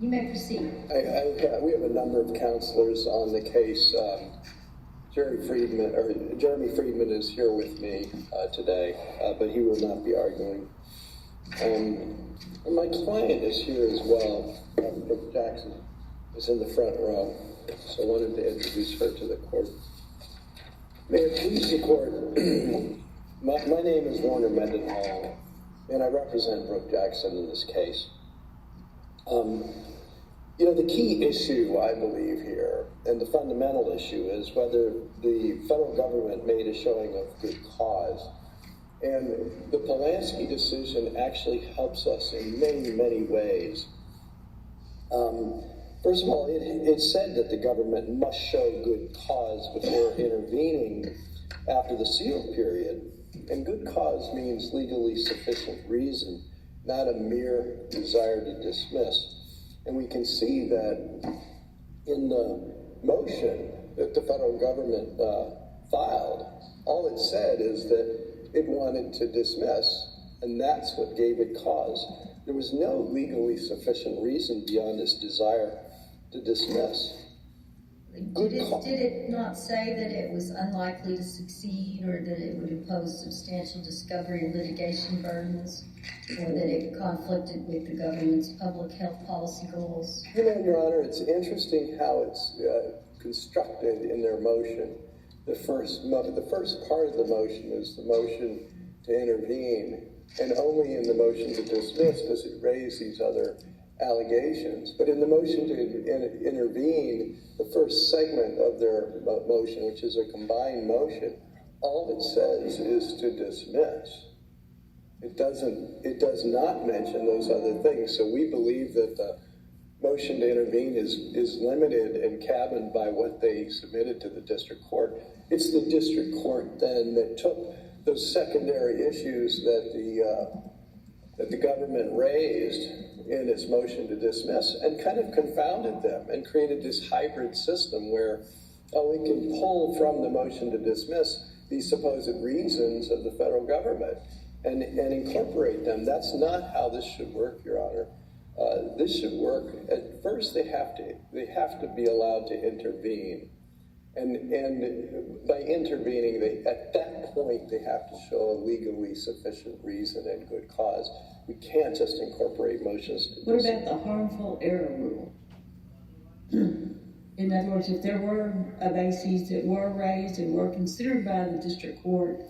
You may proceed. We have a number of counselors on the case. Jeremy Friedman is here with me today, but he will not be arguing. And my client is here as well. Brook Jackson is in the front row, so I wanted to introduce her to the court. May it please the court, my name is Warner Mendenhall, and I represent Brook Jackson in this case. The key issue, I believe here, and the fundamental issue, is whether the federal government made a showing of good cause. And the Polanski decision actually helps us in many, many ways. First of all, it said that the government must show good cause before intervening after the seal period. And good cause means legally sufficient reason, not a mere desire to dismiss. And we can see that in the motion that the federal government filed, all it said is that it wanted to dismiss, and that's what gave it cause. There was no legally sufficient reason beyond this desire to dismiss. Did it not say that it was unlikely to succeed, or that it would impose substantial discovery and litigation burdens, or that it conflicted with the government's public health policy goals? Your Honor, it's interesting how it's constructed in their motion. The first part of the motion is the motion to intervene, and only in the motion to dismiss does it raise these other allegations. But in the motion to intervene, the first segment of their motion, which is a combined motion, all it says is to dismiss. It does not mention those other things. So we believe that the motion to intervene is limited and cabined by what they submitted to the district court. It's the district court then that took those secondary issues that the government raised in its motion to dismiss and kind of confounded them and created this hybrid system where we can pull from the motion to dismiss these supposed reasons of the federal government and incorporate them. That's not how this should work, Your Honor. This should work. At first, they have to be allowed to intervene, and by intervening, at that point they have to show a legally sufficient reason and good cause. We can't just incorporate motions. What about the harmful error rule? In other words, if there were bases that were raised and were considered by the district court,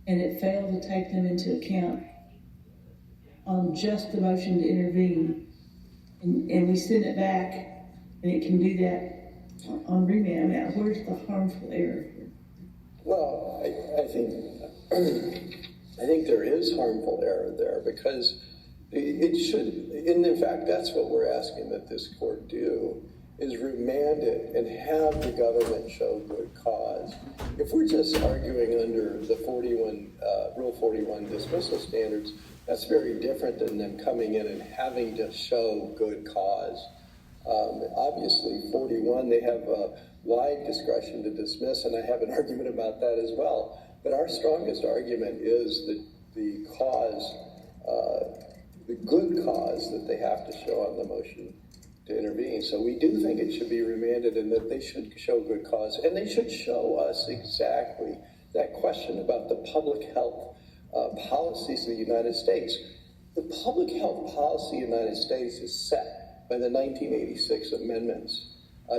and it failed to take them into account on just the motion to intervene, and we send it back, and it can do that on remand. Now, where's the harmful error here? Well, I think there is harmful error there, because it should, and in fact, that's what we're asking that this court do, is remand it and have the government show good cause. If we're just arguing under the Rule 41 dismissal standards, that's very different than them coming in and having to show good cause. Obviously, 41, they have a wide discretion to dismiss, and I have an argument about that as well. But our strongest argument is that the cause, the good cause that they have to show on the motion to intervene. So we do think it should be remanded and that they should show good cause. And they should show us exactly that question about the public health policies of the United States. The public health policy of the United States is set by the 1986 amendments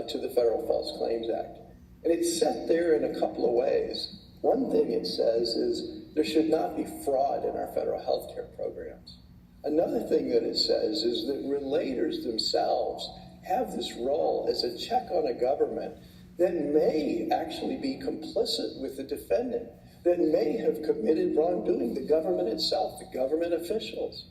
to the Federal False Claims Act. And it's set there in a couple of ways. One thing it says is there should not be fraud in our federal health care programs. Another thing that it says is that relators themselves have this role as a check on a government that may actually be complicit with the defendant, that may have committed wrongdoing, the government itself, the government officials.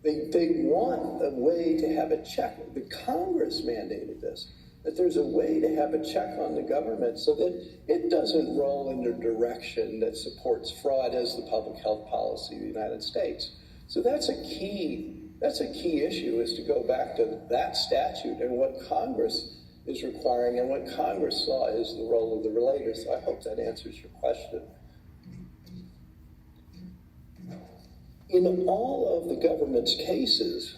They want a way to have a check. The Congress mandated this, that there's a way to have a check on the government so that it doesn't roll in a direction that supports fraud as the public health policy of the United States. So that's a key issue, is to go back to that statute and what Congress is requiring and what Congress saw is the role of the relators. So I hope that answers your question. In all of the government's cases,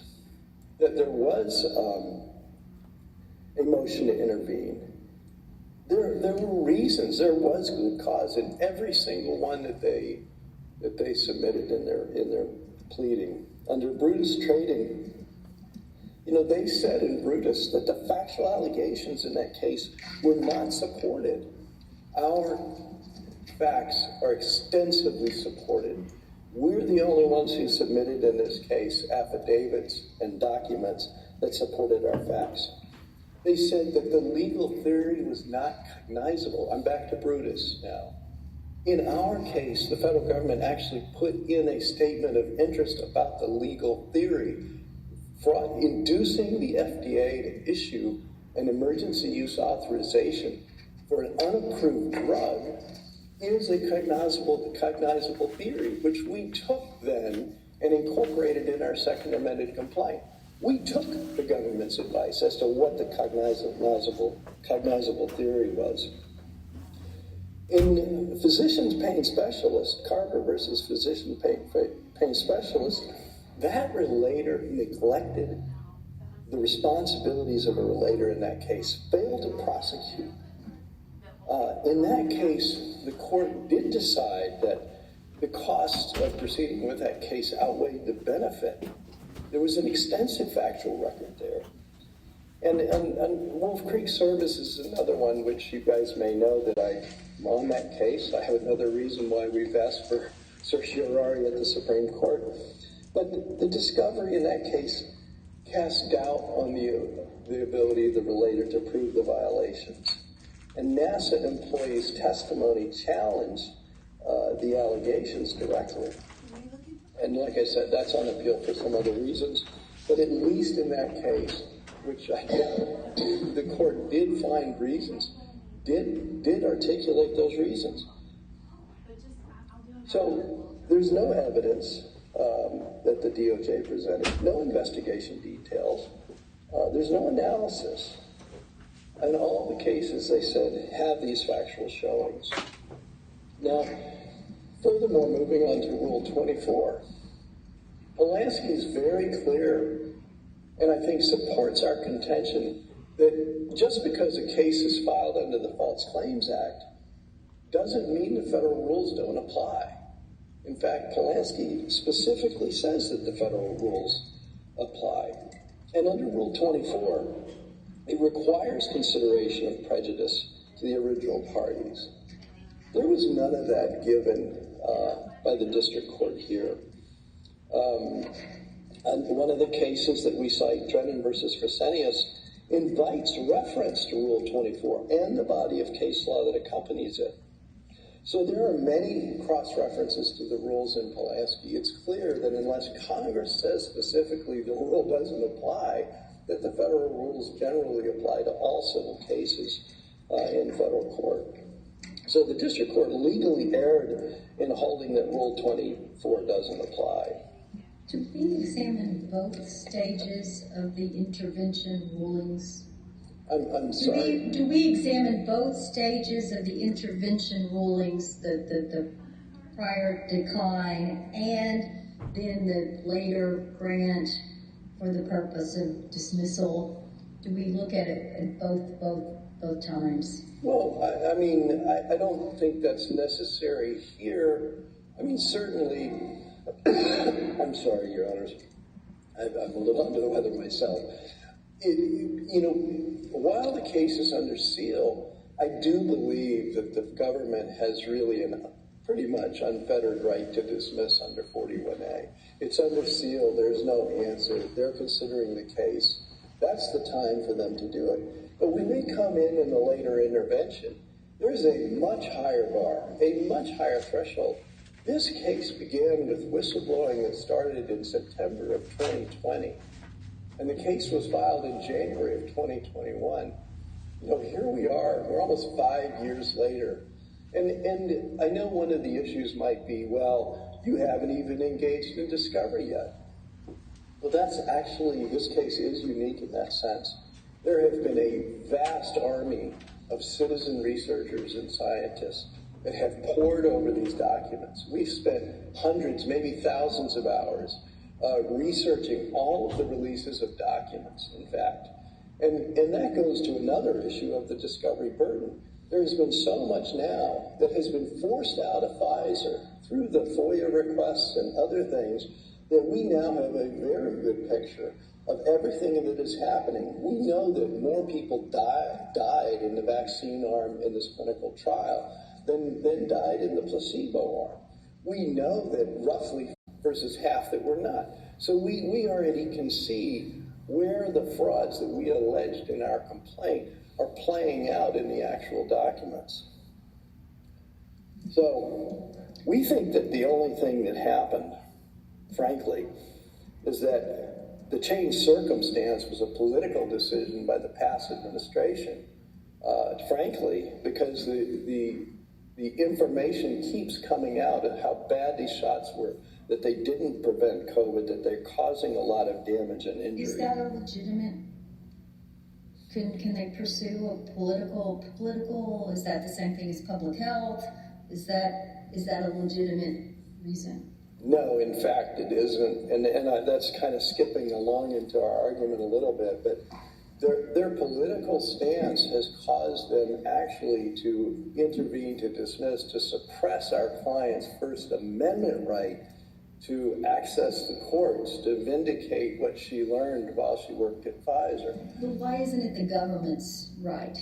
that there was a motion to intervene. There were reasons. There was good cause in every single one that they submitted in their pleading. Under Brutus Trading, they said in Brutus that the factual allegations in that case were not supported. Our facts are extensively supported. We're the only ones who submitted in this case affidavits and documents that supported our facts. They said that the legal theory was not cognizable. I'm back to Brutus now. In our case, the federal government actually put in a statement of interest about the legal theory. Inducing the FDA to issue an emergency use authorization for an unapproved drug is a cognizable theory, which we took then and incorporated in our second amended complaint. We took the government's advice as to what the cognizable theory was. In Physician's Pain Specialist, Carver versus Physician Pain Specialist, that relator neglected the responsibilities of a relator in that case, failed to prosecute. In that case, the court did decide that the cost of proceeding with that case outweighed the benefit. There was an extensive factual record there. And Wolf Creek Service is another one which you guys may know that I'm on that case. I have another reason why we've asked for certiorari at the Supreme Court. But the discovery in that case cast doubt on the ability of the relator to prove the violations. And NASA employees' testimony challenged the allegations directly. And like I said, that's on appeal for some other reasons. But at least in that case, which I get, the court did find reasons, did articulate those reasons. So there's no evidence that the DOJ presented, no investigation details. There's no analysis. And all the cases, they said, have these factual showings. Now, furthermore, moving on to Rule 24, Polanski is very clear, and I think supports our contention, that just because a case is filed under the False Claims Act doesn't mean the federal rules don't apply. In fact, Polanski specifically says that the federal rules apply. And under Rule 24, it requires consideration of prejudice to the original parties. There was none of that given by the district court here. And one of the cases that we cite, Drennan versus Fresenius, invites reference to Rule 24 and the body of case law that accompanies it. So there are many cross-references to the rules in Polanski. It's clear that unless Congress says specifically the rule doesn't apply, that the federal rules generally apply to all civil cases in federal court. So the district court legally erred in holding that Rule 24 doesn't apply. Do we examine both stages of the intervention rulings? I'm sorry? Do we examine both stages of the intervention rulings, the prior decline and then the later grant for the purpose of dismissal? Do we look at it at both times? Well, I don't think that's necessary here. I mean, certainly, I'm sorry, Your Honors. I'm a little under the weather myself. While the case is under seal, I do believe that the government has really a pretty much unfettered right to dismiss under 41A. It's under seal. There's no answer. They're considering the case. That's the time for them to do it. But when they come in the later intervention, there's a much higher bar, a much higher threshold. This case began with whistleblowing that started in September of 2020. And the case was filed in January of 2021. Here we are. We're almost 5 years later. And I know one of the issues might be, well, you haven't even engaged in discovery yet. Well, this case is unique in that sense. There have been a vast army of citizen researchers and scientists that have pored over these documents. We've spent hundreds, maybe thousands of hours researching all of the releases of documents, in fact. And that goes to another issue of the discovery burden. There has been so much now that has been forced out of Pfizer through the FOIA requests and other things that we now have a very good picture of everything that is happening. We know that more people died in the vaccine arm in this clinical trial than died in the placebo arm. We know that roughly versus half that were not. So we already can see where the frauds that we alleged in our complaint are playing out in the actual documents. So we think that the only thing that happened, frankly, is that the changed circumstance was a political decision by the past administration, frankly, because the information keeps coming out of how bad these shots were, that they didn't prevent COVID, that they're causing a lot of damage and injury. Is that a legitimate? Can they pursue a political? Is that the same thing as public health? Is that a legitimate reason? No, in fact, it isn't, and that's kind of skipping along into our argument a little bit, but their political stance has caused them actually to intervene, to dismiss, to suppress our client's First Amendment right to access the courts, to vindicate what she learned while she worked at Pfizer. Well, why isn't it the government's right?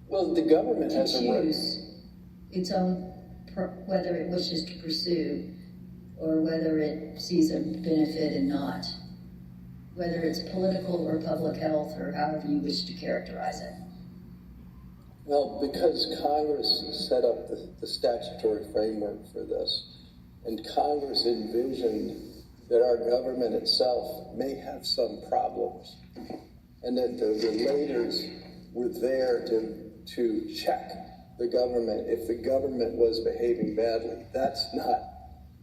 Well, the government has to choose its own, whether it wishes to pursue or whether it sees a benefit and not, whether it's political or public health or however you wish to characterize it. Well, because Congress set up the statutory framework for this, and Congress envisioned that our government itself may have some problems, and that the relators were there to check the government if the government was behaving badly. That's not,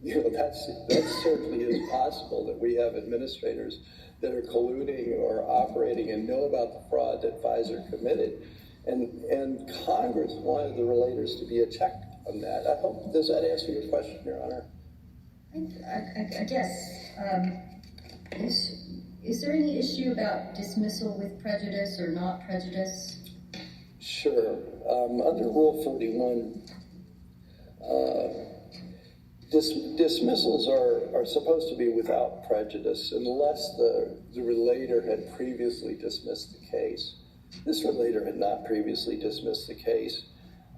that certainly is possible that we have administrators that are colluding or operating and know about the fraud that Pfizer committed. And Congress wanted the relators to be a check on that. I hope, does that answer your question, Your Honor? I guess. Is there any issue about dismissal with prejudice or not prejudice? Sure. Under Rule 41, dismissals are supposed to be without prejudice unless the relator had previously dismissed the case. This relator had not previously dismissed the case.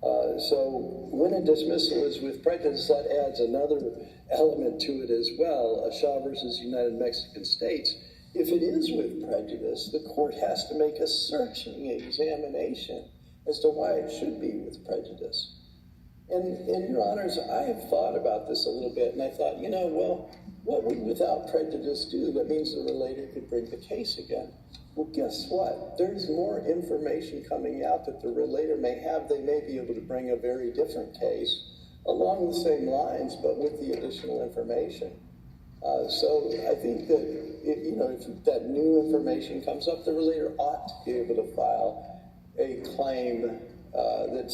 So when a dismissal is with prejudice, that adds another element to it as well. Shaw versus United Mexican States. If it is with prejudice, the court has to make a searching examination as to why it should be with prejudice. And Your Honors, I have thought about this a little bit, and I thought, well, what would without prejudice do? That means the relator could bring the case again. Well, guess what? There's more information coming out that the relator may have. They may be able to bring a very different case along the same lines, but with the additional information. So I think that, if that new information comes up, the relator ought to be able to file a claim that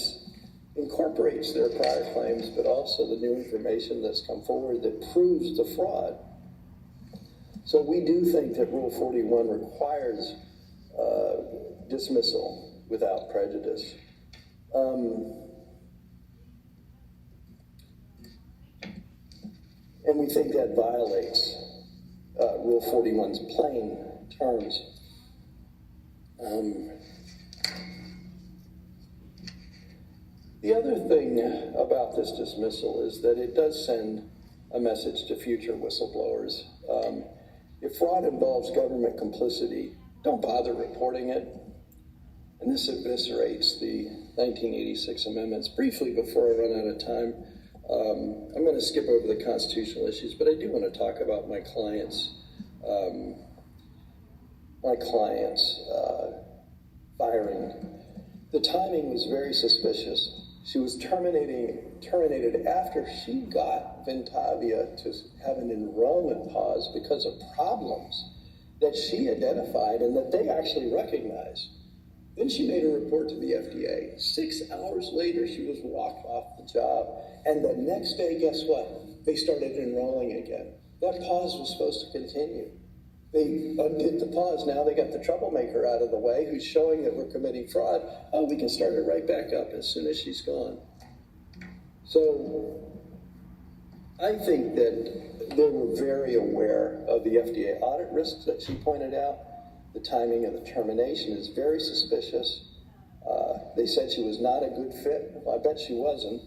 incorporates their prior claims, but also the new information that's come forward that proves the fraud. So we do think that Rule 41 requires dismissal without prejudice. And we think that violates Rule 41's plain terms. The other thing about this dismissal is that it does send a message to future whistleblowers. If fraud involves government complicity, don't bother reporting it. And this eviscerates the 1986 amendments. Briefly, before I run out of time, I'm going to skip over the constitutional issues, but I do want to talk about my client's firing. The timing was very suspicious. She was terminated after she got Ventavia to have an enrollment pause because of problems that she identified and that they actually recognized. Then she made a report to the FDA. 6 hours later, she was walked off the job. And the next day, guess what? They started enrolling again. That pause was supposed to continue. They undid the pause. Now they got the troublemaker out of the way who's showing that we're committing fraud. Oh, we can start it right back up as soon as she's gone. So I think that they were very aware of the FDA audit risks that she pointed out. The timing of the termination is very suspicious. They said she was not a good fit. Well, I bet she wasn't.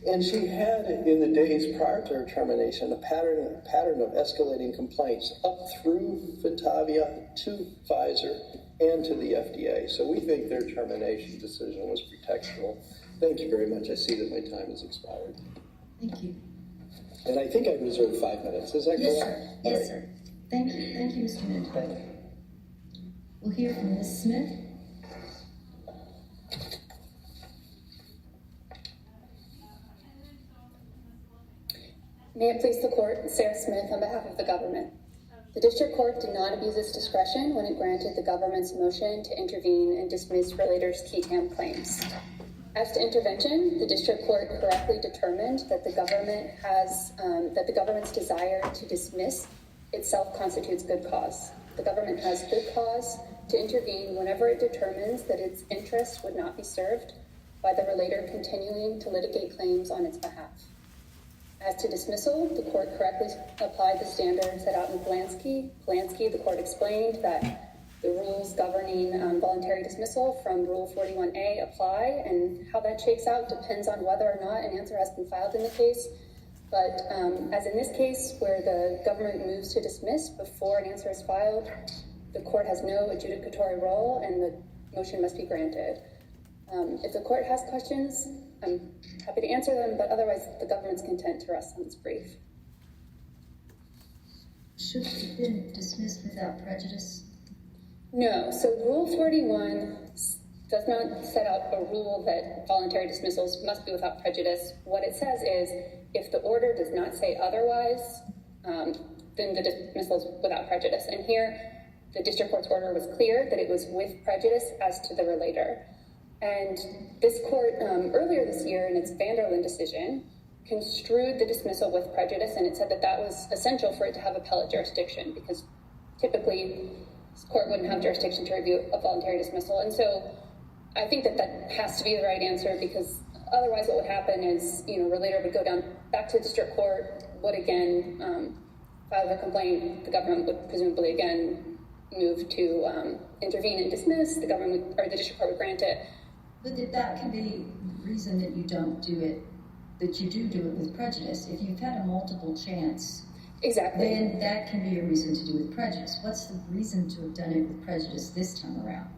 And she had, in the days prior to her termination, a pattern of escalating complaints up through Ventavia to Pfizer and to the FDA. So we think their termination decision was pretextual. Thank you very much. I see that my time has expired. Thank you. And I think I reserved 5 minutes. Is that Yes, correct? sir. Yes, sir. Thank you. Thank you, Mr. Mendenhall. We'll hear from Ms. Smith. May it please the court, Sarah Smith on behalf of the government. The district court did not abuse its discretion when it granted the government's motion to intervene and dismiss relators' key TAM claims. As to intervention, the district court correctly determined that the government's desire to dismiss itself constitutes good cause. The government has good cause to intervene whenever it determines that its interests would not be served by the relator continuing to litigate claims on its behalf. As to dismissal, the court correctly applied the standards set out in Polanski. The court explained that the rules governing voluntary dismissal from Rule 41A apply, and how that shakes out depends on whether or not an answer has been filed in the case. But as in this case, where the government moves to dismiss before an answer is filed, the court has no adjudicatory role and the motion must be granted. If the court has questions, I'm happy to answer them, but otherwise the government's content to rest on its brief. Should it have been dismissed without prejudice? No, so Rule 41 does not set out a rule that voluntary dismissals must be without prejudice. What it says is, if the order does not say otherwise, then the dismissal is without prejudice. And here, the district court's order was clear that it was with prejudice as to the relator. And this court, earlier this year in its Vanderlyn decision, construed the dismissal with prejudice, and it said that that was essential for it to have appellate jurisdiction, because typically this court wouldn't have jurisdiction to review a voluntary dismissal. And so I think that that has to be the right answer, because otherwise what would happen is, relator would go down back to the district court, would again file a complaint. The government would presumably again move to intervene and dismiss. The government or the district court would grant it. But that can be the reason that you don't do it, that you do it with prejudice. If you've had a multiple chance, Exactly. then that can be a reason to do it with prejudice. What's the reason to have done it with prejudice this time around?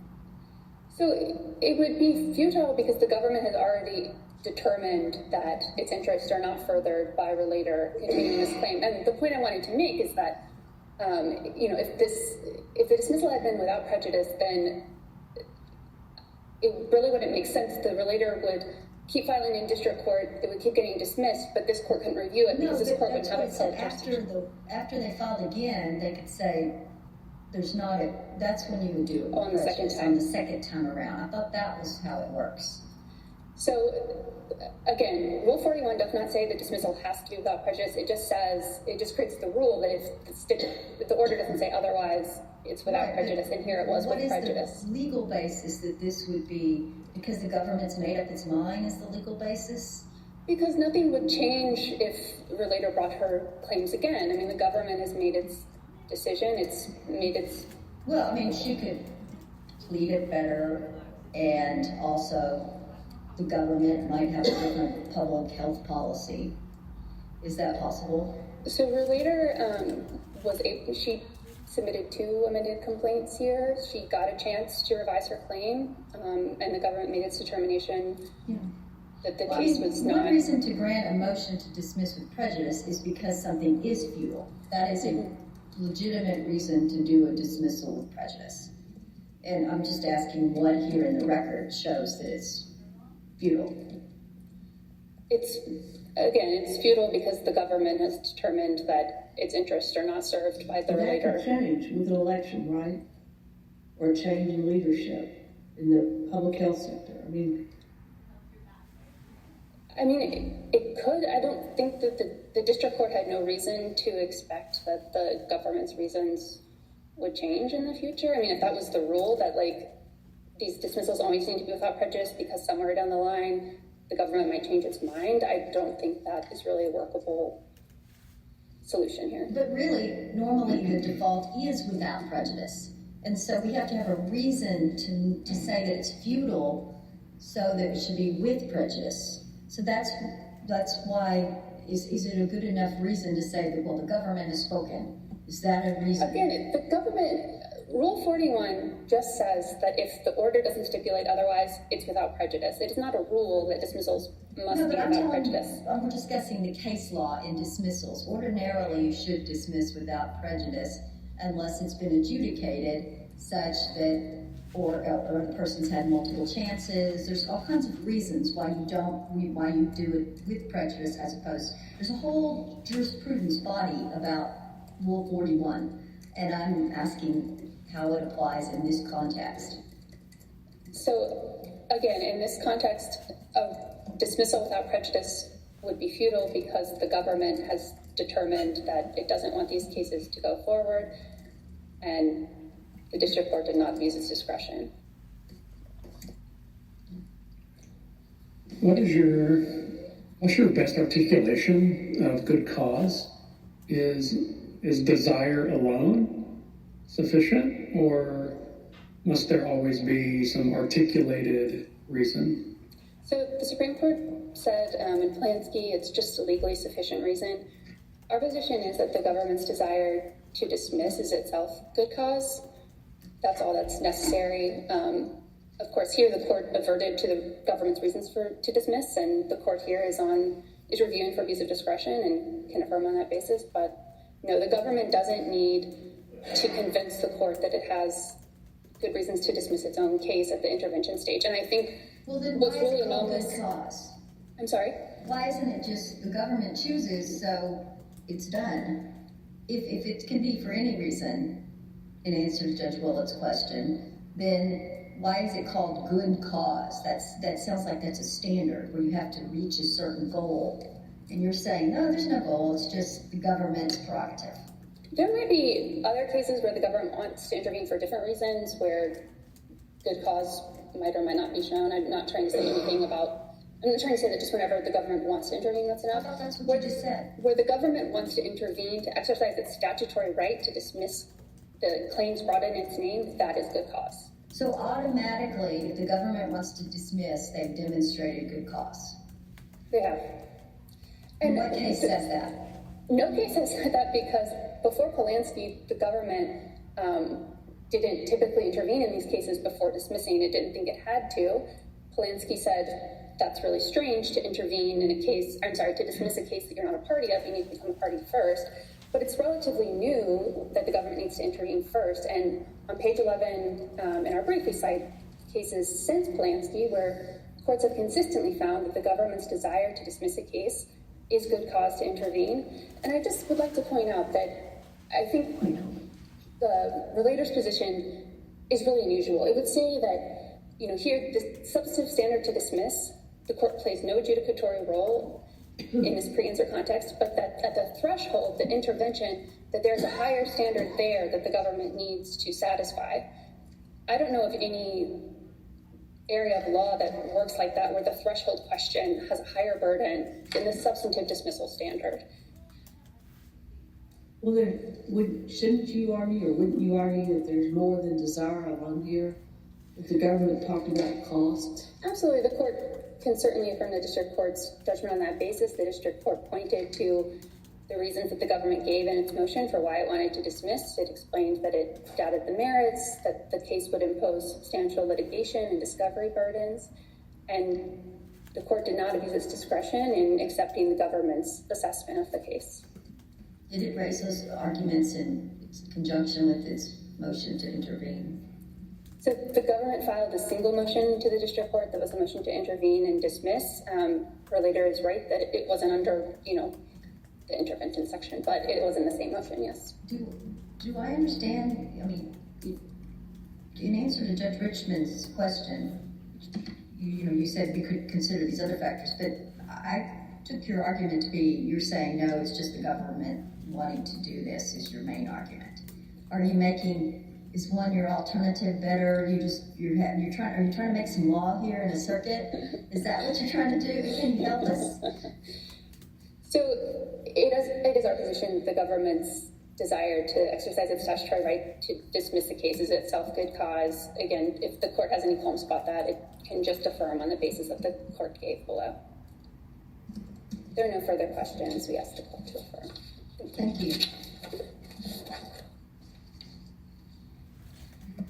So it would be futile because the government has already determined that its interests are not furthered by relator continuing this claim. And the point I wanted to make is that, if the dismissal had been without prejudice, then it really wouldn't make sense. The relator would keep filing in district court, it would keep getting dismissed, but this court couldn't review it because this court would have appellate jurisdiction. After they filed again, they could say, that's when you would do it. On the second time. On the second time around. I thought that was how it works. So, again, Rule 41 does not say the dismissal has to be without prejudice. It just creates the rule that if the order doesn't say otherwise, it's without prejudice, and here it was with prejudice. What is the legal basis that this would be, because the government's made up its mind, is the legal basis? Because nothing would change if the relator brought her claims again. I mean, the government has made its decision. Well, I mean, she could plead it better, and also the government might have a different public health policy. Is that possible? So relator she submitted 2 amended complaints here. She got a chance to revise her claim, and the government made its determination that the case was not. One reason to grant a motion to dismiss with prejudice is because something is futile. That is a legitimate reason to do a dismissal with prejudice. And I'm just asking what here in the record shows that it's futile. It's futile because the government has determined that its interests are not served by the relator. That could change with an election, right? Or change in leadership in the public health sector. I mean, I mean, it could. I don't think that the district court had no reason to expect that the government's reasons would change in the future. I mean, if that was the rule, that like these dismissals always need to be without prejudice because somewhere down the line the government might change its mind, I don't think that is really a workable solution here. But really, normally the default is without prejudice. And so we have to have a reason to say that it's futile so that it should be with prejudice. So that's why, is it a good enough reason to say that, well, the government has spoken? Is that a reason? Again, the government, Rule 41 just says that if the order doesn't stipulate otherwise, it's without prejudice. It is not a rule that dismissals must be without prejudice. I'm discussing the case law in dismissals. Ordinarily, you should dismiss without prejudice unless it's been adjudicated such that, or the person's had multiple chances. There's all kinds of reasons why you do it with prejudice as opposed. There's a whole jurisprudence body about Rule 41, and I'm asking how it applies in this context. So, again, in this context, a dismissal without prejudice would be futile because the government has determined that it doesn't want these cases to go forward, and the district court did not use its discretion. What's your best articulation of good cause? Is desire alone sufficient, or must there always be some articulated reason? So the Supreme Court said in Polanski it's just a legally sufficient reason. Our position is that the government's desire to dismiss is itself good cause. That's all that's necessary. Of course, here the court averted to the government's reasons to dismiss, and the court here is reviewing for abuse of discretion and can affirm on that basis. But no, the government doesn't need to convince the court that it has good reasons to dismiss its own case at the intervention stage. And I think what's really anomalous. Good cause? I'm sorry? Why isn't it just the government chooses, so it's done? If it can be for any reason, in answer to Judge Willett's question, then why is it called good cause? That sounds like that's a standard where you have to reach a certain goal. And you're saying, no, there's no goal, it's just the government's prerogative. There might be other cases where the government wants to intervene for different reasons, where good cause might or might not be shown. I'm not trying to say anything about, I'm not trying to say that just whenever the government wants to intervene, that's enough. I thought that's what you just said. Where the government wants to intervene to exercise its statutory right to dismiss the claims brought in its name, that is good cause. So automatically, if the government wants to dismiss, they've demonstrated good cause. They have. And what case says that? No case has said that because before Polanski, the government didn't typically intervene in these cases before dismissing. It didn't think it had to. Polanski said that's really strange to intervene in a case, to dismiss a case that you're not a party of, you need to become a party first. But it's relatively new that the government needs to intervene first. And on page 11 in our brief, we cite cases since Polanski where courts have consistently found that the government's desire to dismiss a case is good cause to intervene. And I just would like to point out that I think the relator's position is really unusual. It would say that, here, the substantive standard to dismiss, the court plays no adjudicatory role in this pre-insert context, but that at the threshold, the intervention, that there's a higher standard there that the government needs to satisfy. I don't know of any area of law that works like that, where the threshold question has a higher burden than the substantive dismissal standard. Well, shouldn't you argue, or wouldn't you argue that there's more than desire alone here? If the government talked about cost? Absolutely. The court can certainly affirm the district court's judgment on that basis. The district court pointed to the reasons that the government gave in its motion for why it wanted to dismiss. It explained that it doubted the merits, that the case would impose substantial litigation and discovery burdens, and the court did not abuse its discretion in accepting the government's assessment of the case. Did it raise those arguments in conjunction with its motion to intervene? So the government filed a single motion to the district court that was a motion to intervene and dismiss. Relator is right that it wasn't under, the intervention section, but it was in the same motion, yes. Do I understand, in answer to Judge Richmond's question, you said we could consider these other factors, but I took your argument to be, you're saying, no, it's just the government wanting to do this is your main argument. Are you making, is one your alternative better? Are you trying to make some law here in a circuit? Is that what you're trying to do? Can you help us? So it is our position, the government's desire to exercise its statutory right to dismiss the case is itself good cause. Again, if the court has any qualms about that, it can just affirm on the basis that the court gave below. If there are no further questions, we ask the court to affirm. Thank you.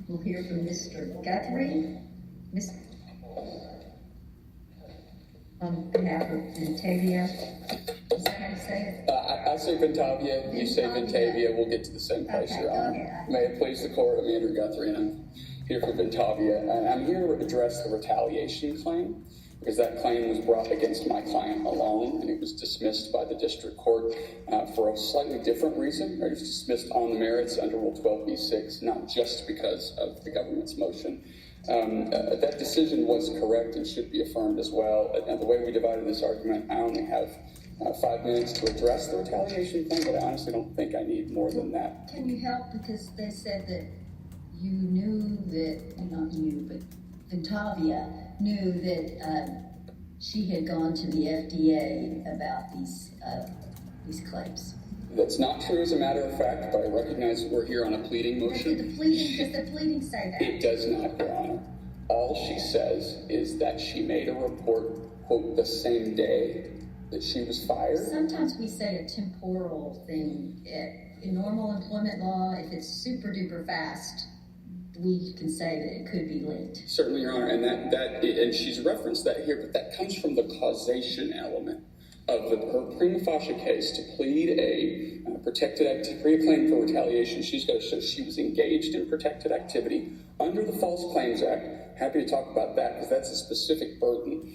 We'll hear from Mr. Guthrie. On behalf of Ventavia. Is that how you say it? I say Ventavia, you say Ventavia, we'll get to the same place, Okay, Your Honor. go ahead. May it please the court, I'm Andrew Guthrie, and I'm here for Ventavia. And I'm here to address the retaliation claim, because that claim was brought against my client alone, and it was dismissed by the district court for a slightly different reason. It was dismissed on the merits under Rule 12b-6, not just because of the government's motion. That decision was correct and should be affirmed as well. And the way we divided this argument, I only have 5 minutes to address the retaliation claim, but I honestly don't think I need more than that. Can you help? Because they said that you knew that, not you, but Ventavia knew that she had gone to the FDA about these claims. That's not true as a matter of fact, but I recognize that we're here on a pleading motion. Does the pleading say that? It does not, Your Honor. All she says is that she made a report, quote, the same day that she was fired. Sometimes we say a temporal thing. In normal employment law, if it's super duper fast, we can say that it could be linked. Certainly, Your Honor, and she's referenced that here, but that comes from the causation element of her prima facie case. To plead a claim for retaliation, she's got to show she was engaged in protected activity under the False Claims Act. Happy to talk about that because that's a specific burden.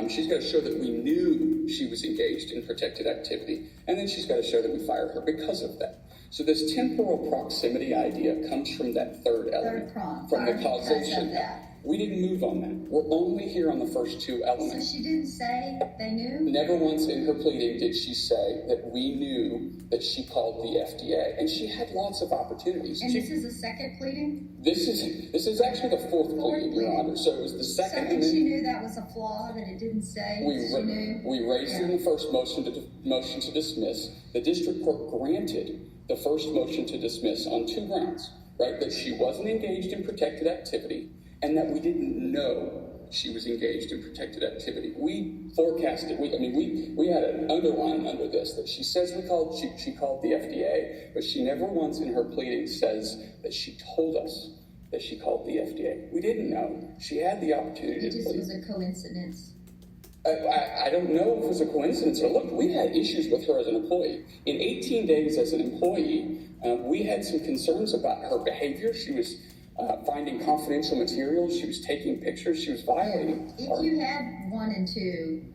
She's got to show that we knew she was engaged in protected activity, and then she's got to show that we fired her because of that. So this temporal proximity idea comes from that third element, from the causation. We didn't move on that. We're only here on the first two elements. So she didn't say they knew? Never once in her pleading did she say that we knew that she called the FDA, and she had lots of opportunities. And this is a second pleading? This is actually the fourth pleading, Your Honor. So it was the second. So she knew that was a flaw, that it didn't say she knew? We raised it in the first motion to dismiss. The district court granted the first motion to dismiss on 2 grounds, right? That she wasn't engaged in protected activity, and that we didn't know she was engaged in protected activity. We forecasted. We had an underline under this that she says she called the FDA, but she never once in her pleading says that she told us that she called the FDA. We didn't know. She had the opportunity to plead. It just was a coincidence. I don't know if it was a coincidence or look, we had issues with her as an employee. In 18 days as an employee, we had some concerns about her behavior. She was finding confidential materials. She was taking pictures. She was violating. If you had 1 and 2,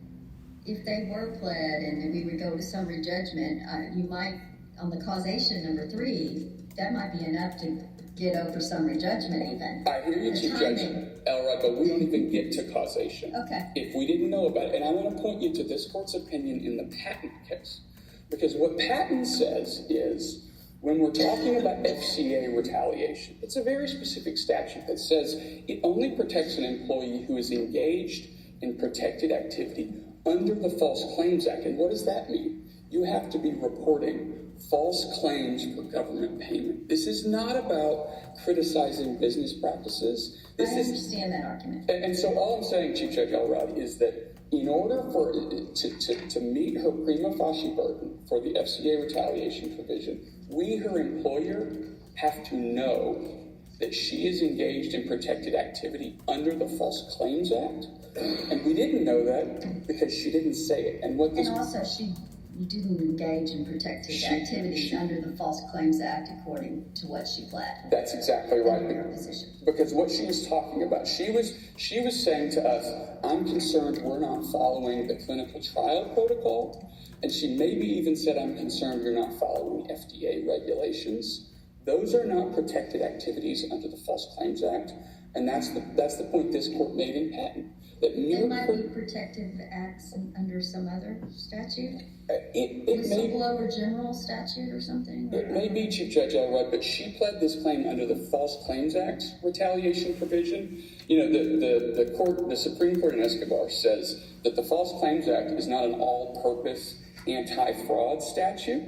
if they were pled and we would go to summary judgment, you might, on the causation number 3, that might be enough to get over summary judgment even. I hear you, Chief Judge Elrod, but we don't even get to causation. Okay. If we didn't know about it. And I want to point you to this court's opinion in the Patton case. Because what Patton says is, when we're talking about FCA retaliation, it's a very specific statute that says it only protects an employee who is engaged in protected activity under the False Claims Act. And what does that mean? You have to be reporting false claims for government payment. This is not about criticizing business practices. I understand that argument. And so all I'm saying, Chief Judge Elrod, is that in order for to meet her prima facie burden for the FCA retaliation provision, we, her employer, have to know that she is engaged in protected activity under the False Claims Act. And we didn't know that because she didn't say it. And also, she didn't engage in protected activities under the False Claims Act according to what she pled. That's exactly right. Under her position. Because what she was talking about, she was saying to us, I'm concerned we're not following the clinical trial protocol. And she maybe even said, I'm concerned you're not following FDA regulations. Those are not protected activities under the False Claims Act. And that's the point this court made in Patton. that There might be protective acts under some other statute? it may Whistleblower general statute or something? It may be, Chief Judge Elrod, but she pled this claim under the False Claims Act retaliation provision. You know, the Supreme Court in Escobar says that the False Claims Act is not an all-purpose anti-fraud statute,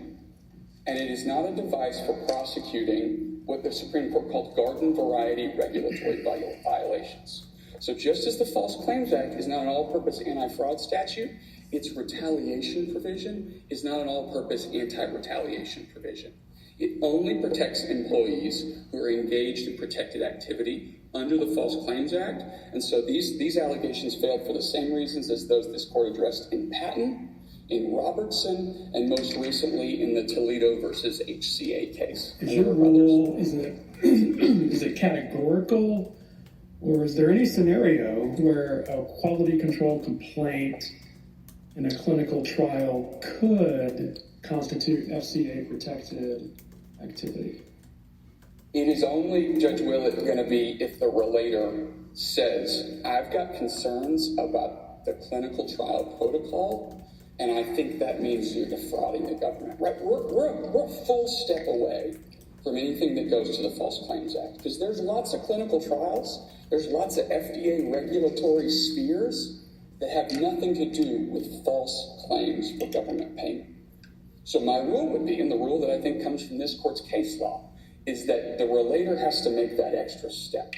and it is not a device for prosecuting what the Supreme Court called garden variety regulatory violations. So just as the False Claims Act is not an all-purpose anti-fraud statute, its retaliation provision is not an all-purpose anti-retaliation provision. It only protects employees who are engaged in protected activity under the False Claims Act. And so these allegations failed for the same reasons as those this court addressed in Patton, in Robertson, and most recently in the Toledo versus HCA case. Is your rule, is it categorical, or is there any scenario where a quality control complaint in a clinical trial could constitute FCA protected activity? It is only, Judge Willett, going to be if the relator says, I've got concerns about the clinical trial protocol, and I think that means you're defrauding the government. Right? We're a full step away from anything that goes to the False Claims Act, because there's lots of clinical trials, there's lots of FDA regulatory spheres that have nothing to do with false claims for government payment. So my rule would be, and the rule that I think comes from this court's case law, is that the relator has to make that extra step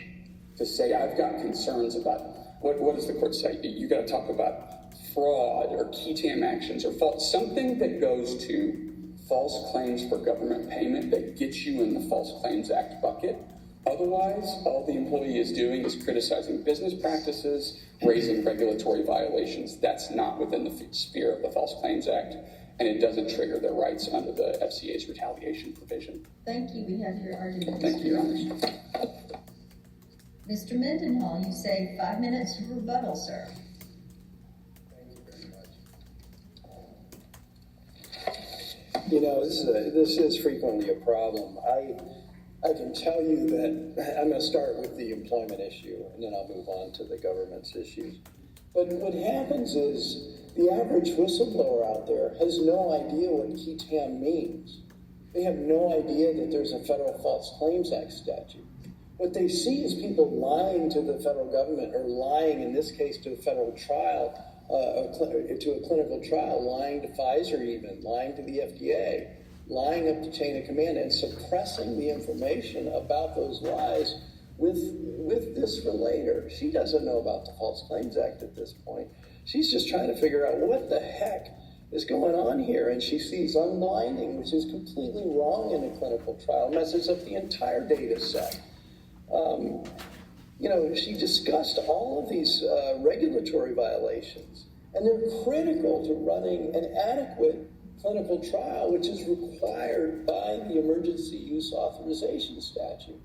to say, I've got concerns about, what does the court say? You got to talk about fraud or QTAM actions or false, something that goes to false claims for government payment that gets you in the False Claims Act bucket. Otherwise, all the employee is doing is criticizing business practices, raising regulatory violations. That's not within the sphere of the False Claims Act, and it doesn't trigger their rights under the FCA's retaliation provision. Thank you. We have your argument. Thank you, Your Honor. Mr. Mendenhall, you say 5 minutes for rebuttal, sir. Thank you very much. You know, this is frequently a problem. I can tell you that I'm going to start with the employment issue, and then I'll move on to the government's issues. But what happens is the average whistleblower out there has no idea what QTAM means. They have no idea that there's a federal False Claims Act statute. What they see is people lying to the federal government, or lying, in this case, to a federal trial, to a clinical trial, lying to Pfizer even, lying to the FDA, lying up the chain of command, and suppressing the information about those lies with this relator. She doesn't know about the False Claims Act at this point. She's just trying to figure out what the heck is going on here, and she sees unblinding, which is completely wrong in a clinical trial, messes up the entire data set. She discussed all of these regulatory violations, and they're critical to running an adequate clinical trial, which is required by the Emergency Use Authorization statute.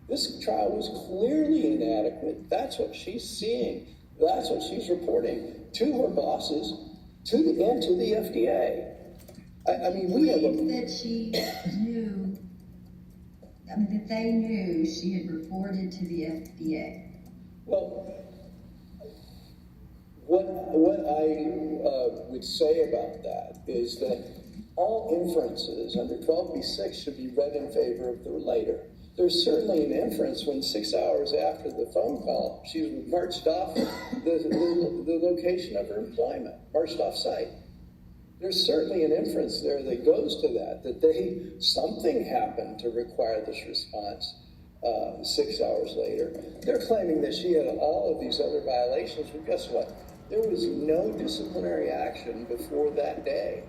This trial was clearly inadequate. That's what she's seeing. That's what she's reporting to her bosses, and to the FDA. We have that she knew, that they knew she had reported to the FDA. Well, what I would say about that is that all inferences under 12b-6 should be read in favor of the relator. There's certainly an inference when 6 hours after the phone call, she marched off the location of her employment, marched off site. There's certainly an inference there that goes to that something happened to require this response 6 hours later. They're claiming that she had all of these other violations, but guess what? There was no disciplinary action before that day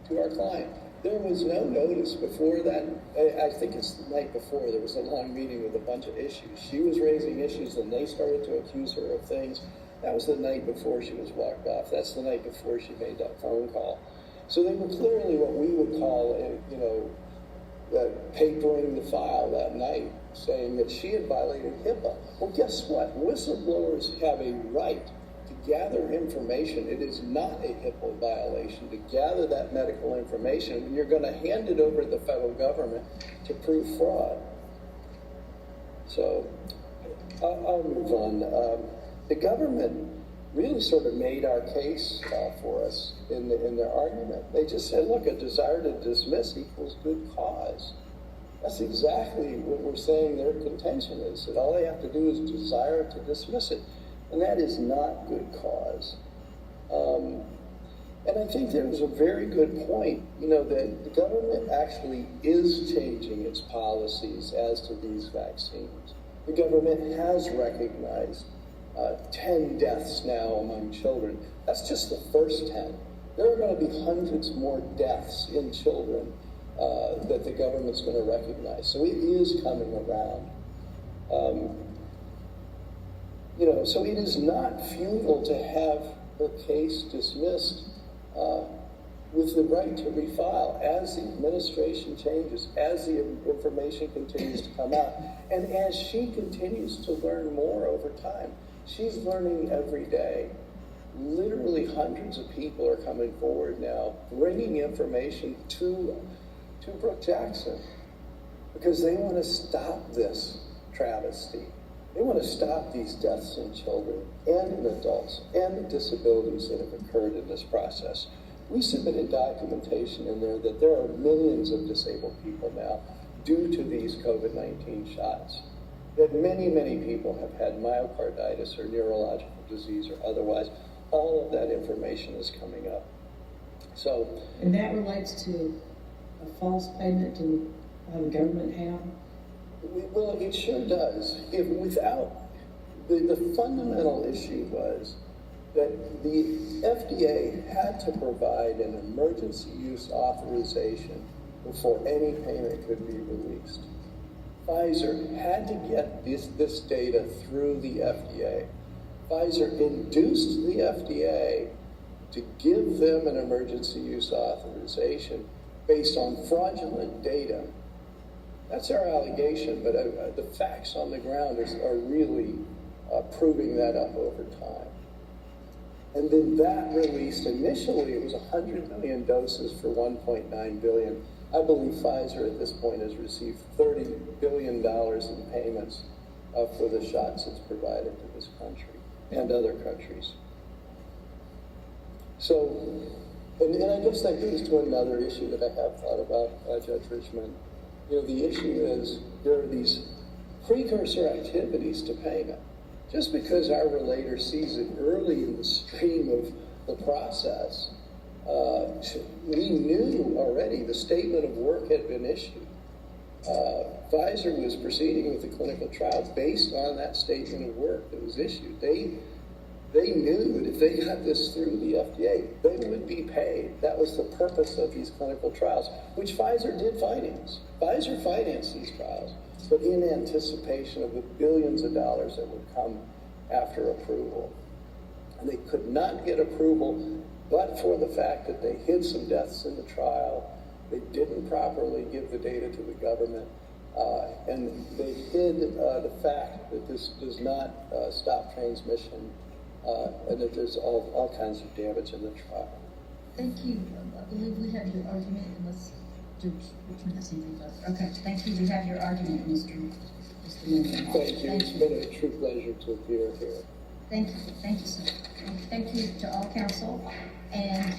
to our client. There was no notice before that. I think it's the night before. There was a long meeting with a bunch of issues. She was raising issues, and they started to accuse her of things. That was the night before she was walked off. That's the night before she made that phone call. So they were clearly what we would call, papering the file that night, saying that she had violated HIPAA. Well, guess what? Whistleblowers have a right to gather information. It is not a HIPAA violation to gather that medical information when you're going to hand it over to the federal government to prove fraud. So I'll move on. The government really sort of made our case for us in their argument. They just said, look, a desire to dismiss equals good cause. That's exactly what we're saying their contention is, that all they have to do is desire to dismiss it. And that is not good cause. And I think there was a very good point, that the government actually is changing its policies as to these vaccines. The government has recognized 10 deaths now among children. That's just the first 10. There are going to be hundreds more deaths in children that the government's going to recognize. So it is coming around. So it is not futile to have her case dismissed with the right to refile as the administration changes, as the information continues to come out, and as she continues to learn more over time. She's learning every day. Literally hundreds of people are coming forward now, bringing information to Brook Jackson, because they want to stop this travesty. They want to stop these deaths in children and in adults and the disabilities that have occurred in this process. We submitted documentation in there that there are millions of disabled people now due to these COVID-19 shots, that many, many people have had myocarditis or neurological disease or otherwise. All of that information is coming up. And that relates to a false payment to the government have? Well, it sure does. The fundamental issue was that the FDA had to provide an emergency use authorization before any payment could be released. Pfizer had to get this data through the FDA. Pfizer induced the FDA to give them an emergency use authorization based on fraudulent data. That's our allegation, but the facts on the ground are really proving that up over time. And then that released, initially it was 100 million doses for $1.9 billion. I believe Pfizer at this point has received $30 billion in payments for the shots it's provided to this country and other countries. So, and I guess that goes to another issue that I have thought about, Judge Richmond. The issue is there are these precursor activities to payment. Just because our relator sees it early in the stream of the process, we knew already the statement of work had been issued. Pfizer was proceeding with the clinical trial based on that statement of work that was issued. They knew that if they got this through the FDA, they would be paid. That was the purpose of these clinical trials, which Pfizer did finance. Pfizer financed these trials, but in anticipation of the billions of dollars that would come after approval. And they could not get approval but for the fact that they hid some deaths in the trial. They didn't properly give the data to the government, and they hid the fact that this does not stop transmission, and that there's all kinds of damage in the trial. Thank you. I believe we have your argument, unless Judge Richmond has anything further. Okay, thank you. We have your argument, Mr. Mendenhall. Thank you. It's been a true pleasure to appear here. Thank you. Thank you, sir. Thank you to all counsel. And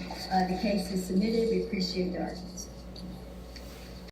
the case is submitted. We appreciate the arguments.